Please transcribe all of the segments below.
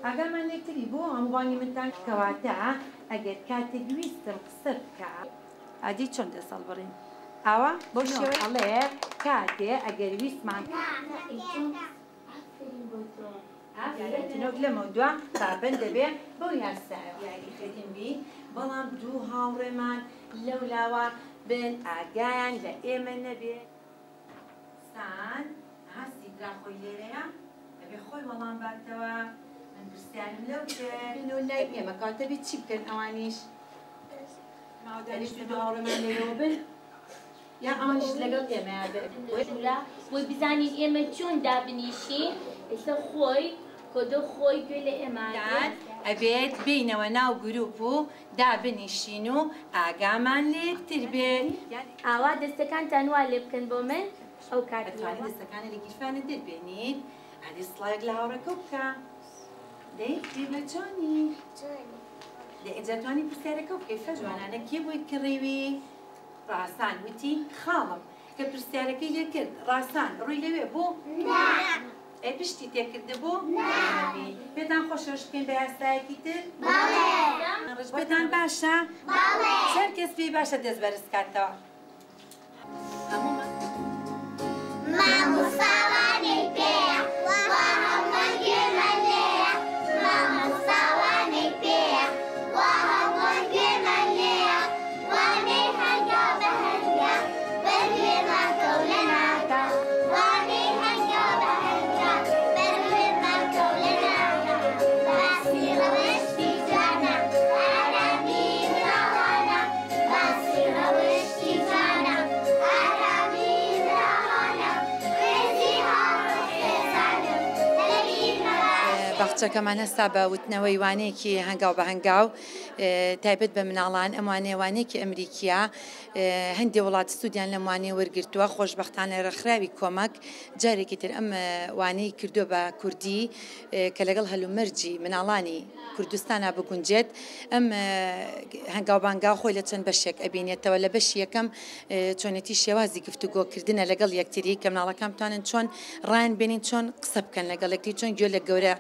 ئاگامان لێکتری بۆ هەمووانی منتان کەواتە ئەگەر کاتێک ویستم قسە بکە ئادی چۆن دەسەڵ بڕین ئاوا بۆ شێوە ئەڵێ کاتێ ئەگەر ویستمان نۆک لەمە دووە تابن دەبێ بۆ یاسایە یاریخێتین بی بەڵام دوو هاوڕێمان لەولاوە بن ئاگایان لە ئێمە نەبێ سان هەستی دراخۆی لێرەیە ئەبێ خۆی وەڵام باتەوە من پرسیارم لەو بێن و لای ئێمە کاتە بێت چی بکەن ئەوانیش ماودانیش دوو هاوڕێمان لێرەوە بن یا ئەوانیش لەگەڵ ئێمەیە بێت وی بزانین ئێمە چۆن دابنیشین ئێستا خۆی کۆدە خۆی گوێ لە ئێمەدان ئەبێت بینەوە ناو گروپ و دابنیشین و ئاگامان لێ یەکتر بێت ئاوا دەستەکانتان وا لێ بکەن بۆ من ئەو کاتوانێت دەستەکانە لە گیرفانە دەربێنیت هەری سڵایەک لە هاوڕێکە بکە دەی بە چۆنی ئەجاتوانی پرسیارەکە و کەیفە جوانانە کێ بۆی کڕێوی ڕاستان وتی خاڵم کە پرسیارەکەی لێ کرد ڕاستان ڕووی لەوێ بوو ئەی پشتی تێکرده بوو پێتان خۆشەویست بکەین بە یاسایەکی تر ڕژ پێتان باشە چەند کەس پێی باشە دەست بەرز کاتەوە مامۆستاوانەی پێیە وا هەمووان گوێمان لێیە مامۆستاوانەی پێیە وا هەمووان گوێمان لێیە وانەی هەنگا بە هەنگا بەروێمان کەو لە ناکە وانەی هەنگا بە هەنگا بەروێمان کەو لە ناکە باسی ڕەوشتی جانە ئارامی مراوانە باسی ڕەوشتی جانە ئارامی مراوانە ڕێزی هاوڕێ خێزانم لەبیر مەباشە باخچەکەمان هەستا بە وتنەوەی وانەیەکی هەنگاو بە هەنگاو تایبەت بە مناڵان ئەم وانەیەوانەیەکی ئەمریکیە هەندێک وڵات سوودیان لەم وانەیە وەرگرتووە خۆشبەختانە ڕێکخراوی کۆمەک جارێکی تر ئەم وانەی کردووە بە کوردی کە لەگەڵ هەلومەرجی مناڵانی کوردستانە بگونجێت ئەم هەنگاو بانگا خۆی لە چەند بەشێک ئەبینێتەوە لە بەشی یەکەم چۆنێتی شێوازی گفتوگۆکردنە لەگەڵ یەکتری کە مناڵەکان بتوانن چۆن ڕایان بێنین چۆن قسە بکەن لەگەڵ یەکتری چۆن گوێ لە گەورە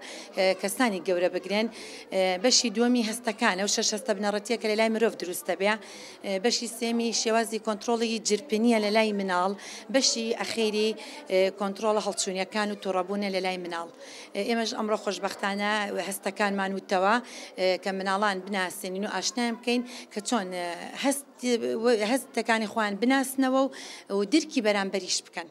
کەسانی گەورە بگرێن بەشی دووەمی هەستەکانە و شەش هەستە بنەڕەتیە کە لە لای مرۆڤ دروستە بێ بەشی سێمی شێوازی کۆنتترۆڵی جرپنیە لە لای مناڵ بەشی ئەخێری کۆنتترۆڵە هەڵچوونیەکان و تووڕەبوونە لە لای مناڵ ئێمەش ئەمڕۆ خۆشبەختانە هەستەکانمان وتەوە کە مناڵان بناسێنین و ئاشنایان بکەین کە چۆن هەستەکانی خۆیان بناسنەوە و درکی بەرامبەریش بکەن